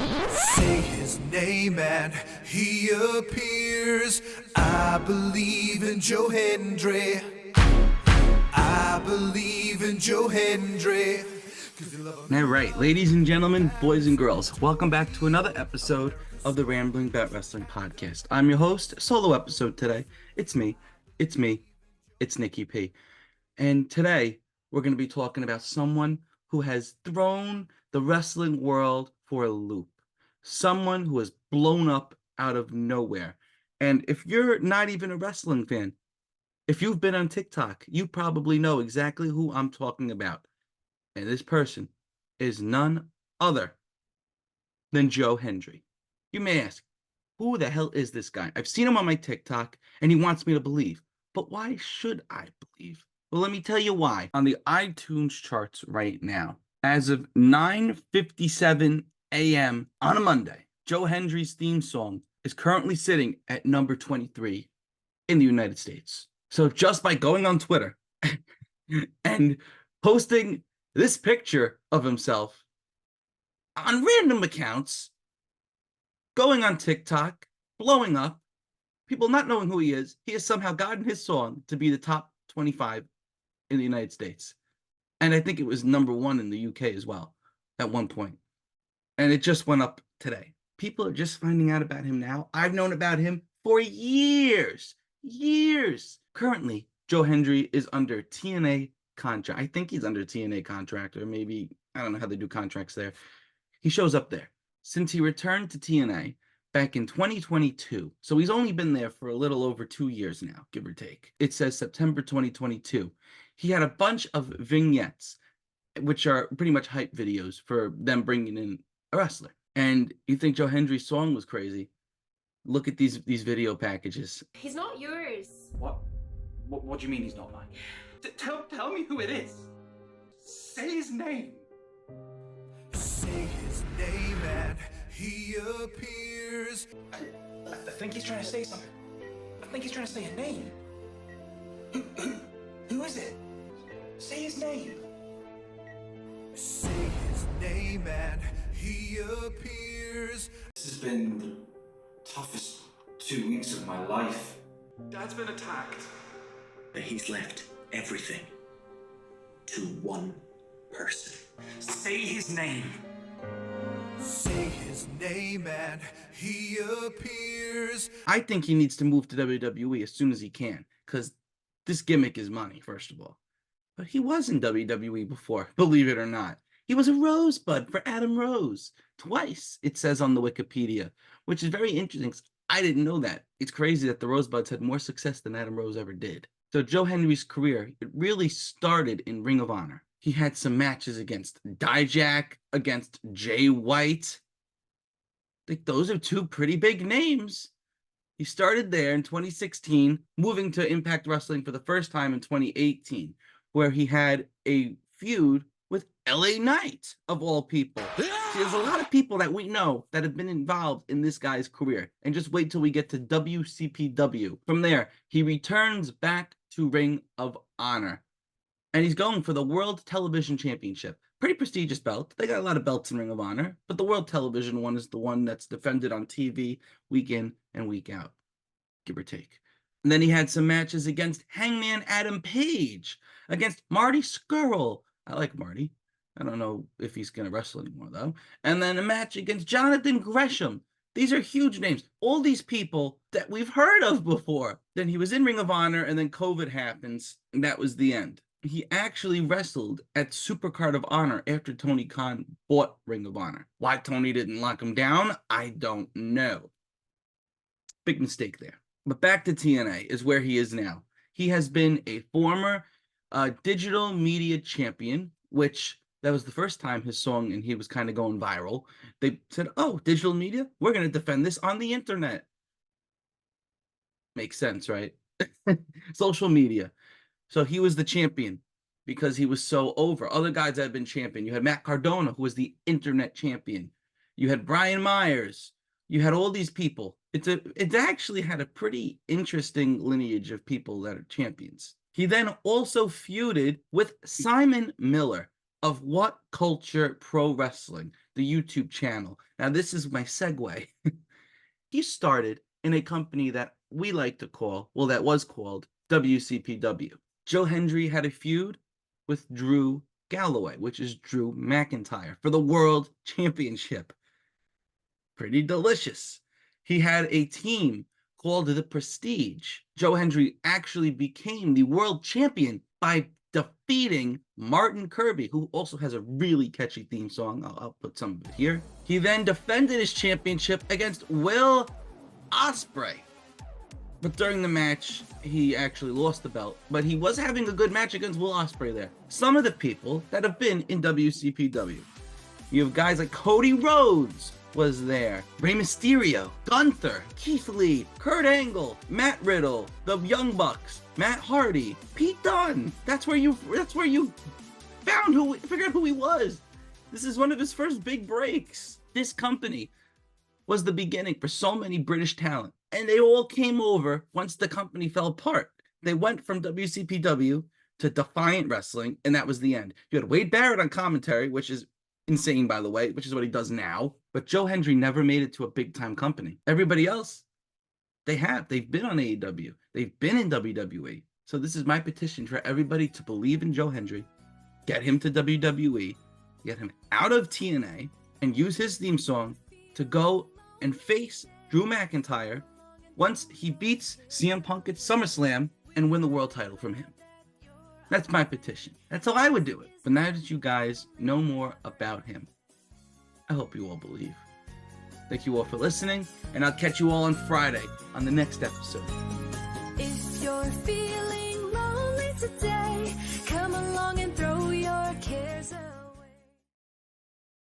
Say his name and he appears. I believe in Joe Hendry. I believe in Joe Hendry. All right, ladies and gentlemen, boys and girls, welcome back to another episode of the Rambling Bout Wrestling Podcast. I'm your host, solo episode today. It's me, it's Nikki P. And today, we're going to be talking about someone who has thrown the wrestling world for a loop. Someone who has blown up out of nowhere. And if you're not even a wrestling fan, if you've been on TikTok, you probably know exactly who I'm talking about. And this person is none other than Joe Hendry. You may ask, who the hell is this guy? I've seen him on my TikTok, and he wants me to believe. But why should I believe? Well, let me tell you why. On the iTunes charts right now, as of 9:57 a.m. on a Monday, Joe Hendry's theme song is currently sitting at number 23 in the United States. So just by going on Twitter and posting this picture of himself on random accounts, going on TikTok, blowing up, people not knowing who he has somehow gotten his song to be the top 25 in the United States. And I think it was number 1 in the UK as well at one point. And it just went up today. People are just finding out about him now. I've known about him for years. Currently, Joe Hendry is under TNA contract. I think he's under TNA contract, or maybe, I don't know how they do contracts there. He shows up there. Since he returned to TNA back in 2022, so he's only been there for a little over 2 years now, give or take. It says September 2022. He had a bunch of vignettes, which are pretty much hype videos for them bringing in a wrestler. And you think Joe Hendry's song was crazy? Look at these video packages. He's not yours. What do you mean he's not mine? Tell me who it is. Say his name. Say his name and he appears. I think he's trying to say something. I think he's trying to say a name. Who is it? Say his name. Say his name and he appears. This has been the toughest 2 weeks of my life. Dad's been attacked. But he's left everything to one person. Say his name. Say his name and he appears. I think he needs to move to WWE as soon as he can, because this gimmick is money, first of all. But he was in WWE before, believe it or not. He was a rosebud for Adam Rose twice, it says on the Wikipedia, which is very interesting. I didn't know that. It's crazy that the Rosebuds had more success than Adam Rose ever did. So Joe Hendry's career, it really started in Ring of Honor. He had some matches against Dijak, against Jay White. I think those are two pretty big names. He started there in 2016, moving to Impact Wrestling for the first time in 2018, where he had a feud with LA Knight, of all people. See, there's a lot of people that we know that have been involved in this guy's career. And just wait till we get to WCPW. From there, he returns back to Ring of Honor. And he's going for the World Television Championship. Pretty prestigious belt. They got a lot of belts in Ring of Honor, but the World Television one is the one that's defended on TV week in and week out, give or take. And then he had some matches against Hangman Adam Page, against Marty Scurll. I like Marty. I don't know if he's going to wrestle anymore, though. And then a match against Jonathan Gresham. These are huge names. All these people that we've heard of before. Then he was in Ring of Honor, and then COVID happens, and that was the end. He actually wrestled at Supercard of Honor after Tony Khan bought Ring of Honor. Why Tony didn't lock him down, I don't know. Big mistake there. But back to TNA is where he is now. He has been a former digital media champion, which that was the first time his song and he was kind of going viral. They said, oh, digital media? We're going to defend this on the internet. Makes sense, right? Social media. So he was the champion because he was so over. Other guys that had been champion. You had Matt Cardona, who was the internet champion. You had Brian Myers. You had all these people. It actually had a pretty interesting lineage of people that are champions. He then also feuded with Simon Miller of What Culture Pro Wrestling. the YouTube channel. Now, this is my segue. He started in a company that we like to call, well, that was called WCPW. Joe Hendry had a feud with Drew Galloway, which is Drew McIntyre, for the World Championship. Pretty delicious. He had a team called the Prestige. Joe Hendry actually became the world champion by defeating Martin Kirby, who also has a really catchy theme song. I'll put some of it here. He then defended his championship against Will Ospreay. But during the match, he actually lost the belt. But he was having a good match against Will Ospreay there. Some of the people that have been in WCPW. You have guys like Cody Rhodes was there, Rey Mysterio, Gunther, Keith Lee, Kurt Angle, Matt Riddle, the Young Bucks, Matt Hardy, Pete Dunne. That's where you figured out who he was. This is one of his first big breaks. This company was the beginning for so many British talent, and they all came over once the company fell apart. They went from WCPW to Defiant Wrestling, and that was the end. You had Wade Barrett on commentary, which is insane, by the way, which is what he does now. But Joe Hendry never made it to a big-time company. Everybody else, they've been on AEW. They've been in WWE. So this is my petition for everybody to believe in Joe Hendry, get him to WWE, get him out of TNA, and use his theme song to go and face Drew McIntyre once he beats CM Punk at SummerSlam and win the world title from him. That's my petition. That's how I would do it. But now that you guys know more about him, I hope you all believe. Thank you all for listening, and I'll catch you all on Friday on the next episode. If you're feeling lonely today,